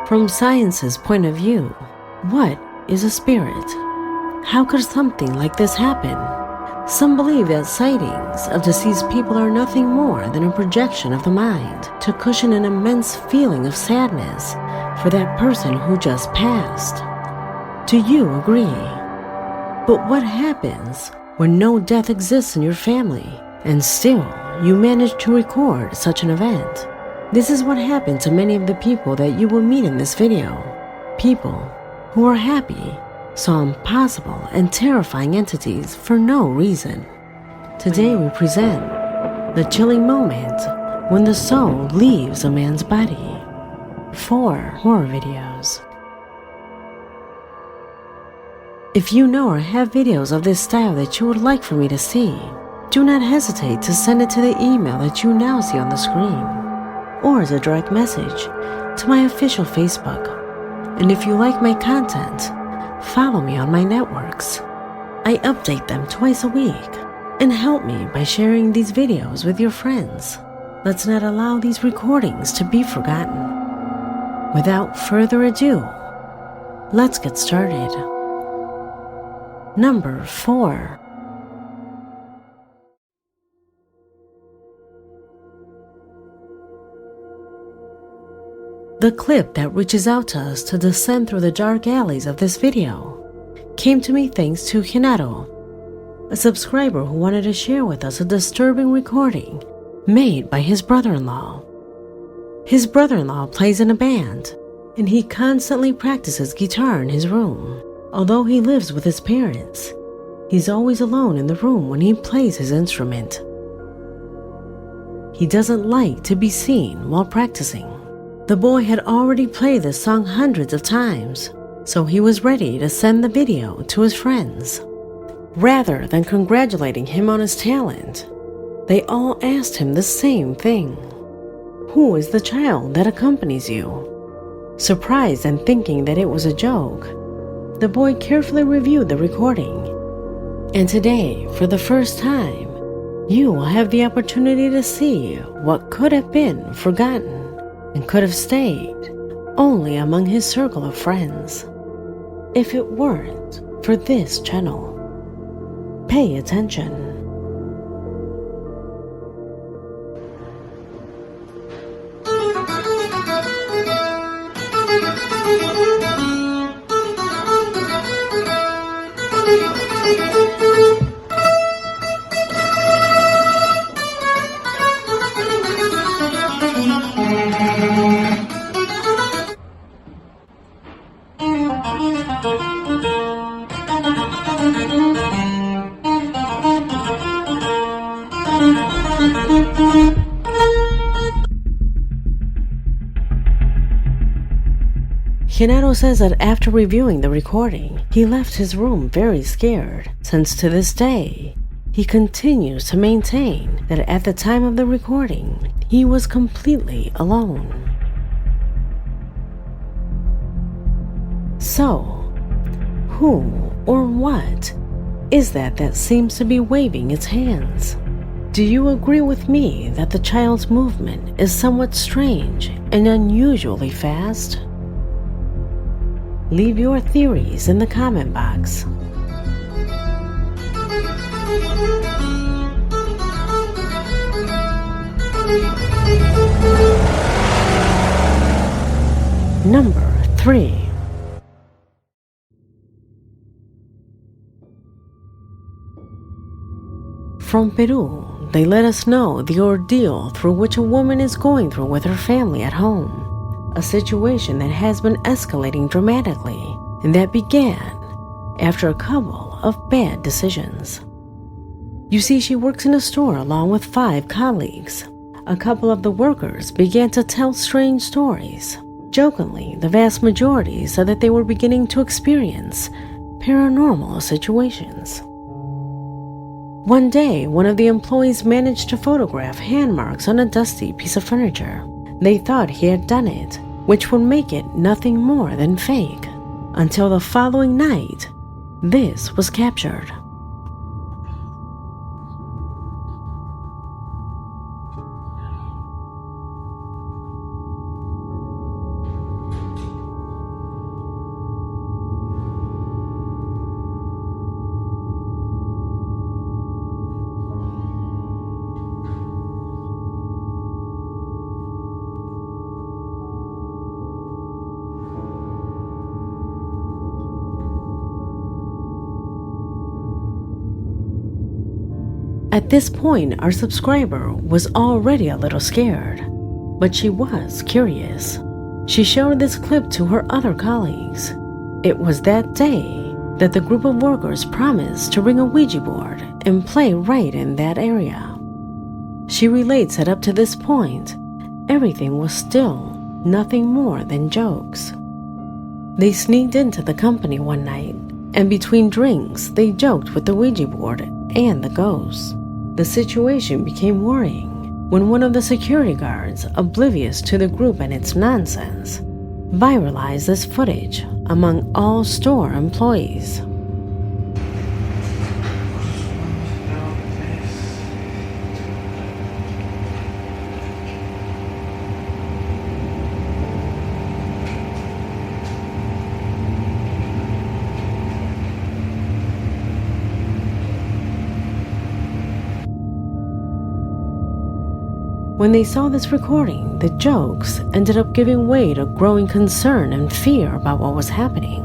From science's point of view, what is a spirit? How could something like this happen? Some believe that sightings of deceased people are nothing more than a projection of the mind to cushion an immense feeling of sadness for that person who just passed. Do you agree? But what happens when no death exists in your family and still you manage to record such an event? This is what happened to many of the people that you will meet in this video. People who are happy saw impossible and terrifying entities for no reason. Today we present the chilling moment when the soul leaves a man's body. 4 horror videos. If you know or have videos of this style that you would like for me to see, do not hesitate to send it to the email that you now see on the screen, or as a direct message to my official Facebook. And if you like my content, follow me on my networks. I update them twice a week. And help me by sharing these videos with your friends. Let's not allow these recordings to be forgotten. Without further ado, let's get started. Number 4. The clip that reaches out to us to descend through the dark alleys of this video came to me thanks to Hinaro, a subscriber who wanted to share with us a disturbing recording made by his brother-in-law. His brother-in-law plays in a band, and he constantly practices guitar in his room. Although he lives with his parents, he's always alone in the room when he plays his instrument. He doesn't like to be seen while practicing. The boy had already played this song hundreds of times, so he was ready to send the video to his friends. Rather than congratulating him on his talent, they all asked him the same thing. Who is the child that accompanies you? Surprised and thinking that it was a joke, the boy carefully reviewed the recording. And today, for the first time, you will have the opportunity to see what could have been forgotten and could have stayed only among his circle of friends if it weren't for this channel. Pay attention. Hinaro says that after reviewing the recording, he left his room very scared, since to this day, he continues to maintain that at the time of the recording, he was completely alone. So, who or what is that seems to be waving its hands? Do you agree with me that the child's movement is somewhat strange and unusually fast? Leave your theories in the comment box. Number 3. From Peru, they let us know the ordeal through which a woman is going through with her family at home. A situation that has been escalating dramatically and that began after a couple of bad decisions. You see, she works in a store along with 5 colleagues. A couple of the workers began to tell strange stories. Jokingly, the vast majority said that they were beginning to experience paranormal situations. One day, one of the employees managed to photograph hand marks on a dusty piece of furniture. They thought he had done it, which would make it nothing more than fake. Until the following night, this was captured. At this point, our subscriber was already a little scared, but she was curious. She showed this clip to her other colleagues. It was that day that the group of workers promised to bring a Ouija board and play right in that area. She relates that up to this point, everything was still nothing more than jokes. They sneaked into the company one night, and between drinks, they joked with the Ouija board and the ghosts. The situation became worrying when one of the security guards, oblivious to the group and its nonsense, viralized this footage among all store employees. When they saw this recording, the jokes ended up giving way to growing concern and fear about what was happening.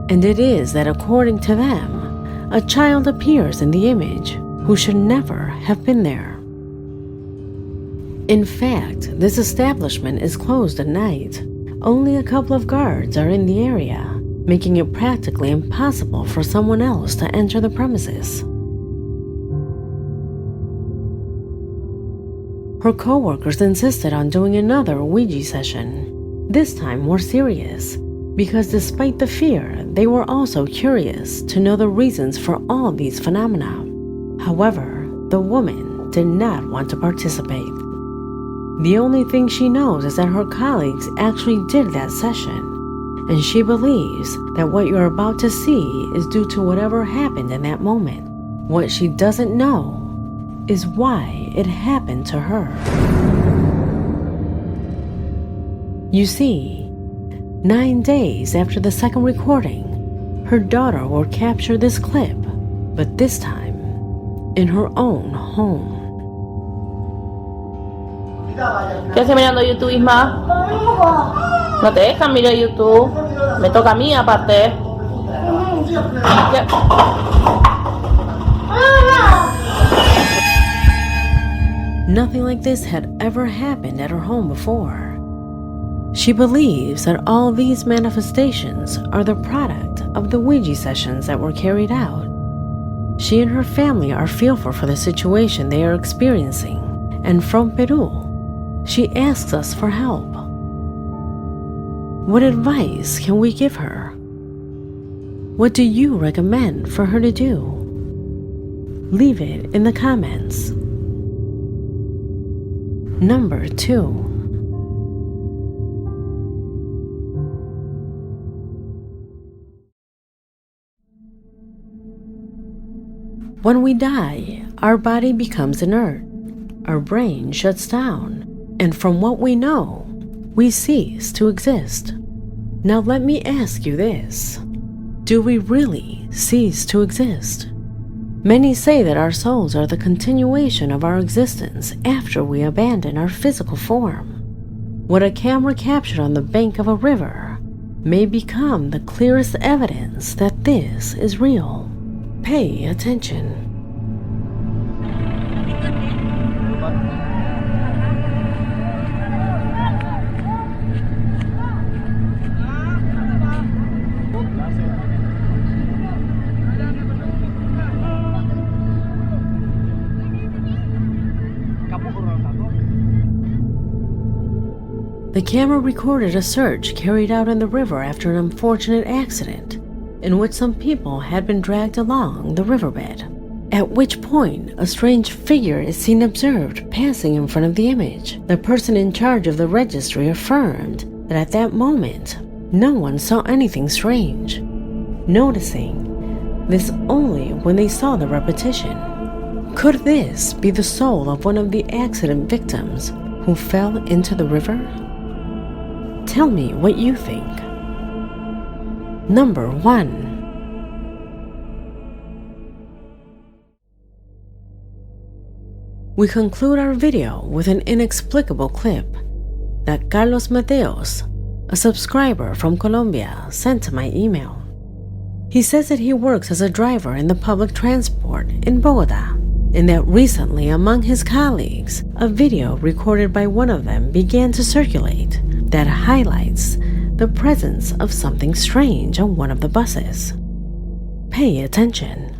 And it is that according to them, a child appears in the image who should never have been there. In fact, this establishment is closed at night. Only a couple of guards are in the area, making it practically impossible for someone else to enter the premises. Her co-workers insisted on doing another Ouija session, this time more serious, because despite the fear, they were also curious to know the reasons for all these phenomena. However, the woman did not want to participate. The only thing she knows is that her colleagues actually did that session, and she believes that what you're about to see is due to whatever happened in that moment. What she doesn't know is why it happened to her. You see, 9 days after the second recording, her daughter will capture this clip, but this time in her own home. ¿Qué haces mirando YouTube, Isma? No te dejan mirar YouTube. Me toca a mí aparte. ¿Qué? Nothing like this had ever happened at her home before. She believes that all these manifestations are the product of the Ouija sessions that were carried out. She and her family are fearful for the situation they are experiencing, and from Peru, she asks us for help. What advice can we give her? What do you recommend for her to do? Leave it in the comments. Number 2. When we die, our body becomes inert, our brain shuts down, and from what we know, we cease to exist. Now let me ask you this. Do we really cease to exist? Many say that our souls are the continuation of our existence after we abandon our physical form. What a camera captured on the bank of a river may become the clearest evidence that this is real. Pay attention. The camera recorded a search carried out in the river after an unfortunate accident in which some people had been dragged along the riverbed, at which point a strange figure is seen observed passing in front of the image. The person in charge of the registry affirmed that at that moment, no one saw anything strange, noticing this only when they saw the repetition. Could this be the soul of one of the accident victims who fell into the river? Tell me what you think. Number 1. We conclude our video with an inexplicable clip that Carlos Mateos, a subscriber from Colombia, sent to my email. He says that he works as a driver in the public transport in Bogota. and that recently among his colleagues, a video recorded by one of them began to circulate that highlights the presence of something strange on one of the buses. Pay attention.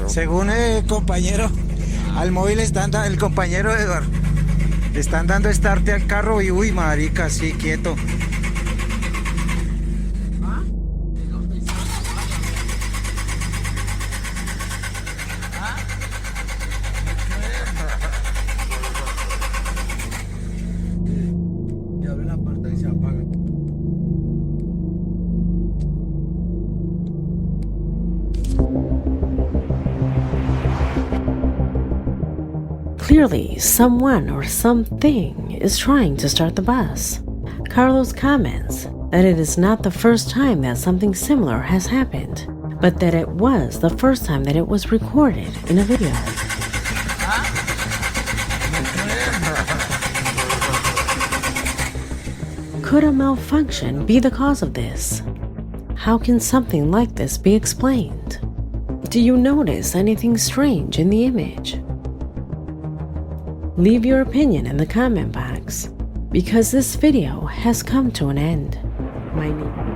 Según el compañero, al móvil el compañero Edward, le están dando estarte al carro y uy, marica, sí, quieto. Y abre la puerta y se apaga. Clearly, someone or something is trying to start the bus. Carlos comments that it is not the first time that something similar has happened, but that it was the first time that it was recorded in a video. Could a malfunction be the cause of this? How can something like this be explained? Do you notice anything strange in the image? Leave your opinion in the comment box, because this video has come to an end. My name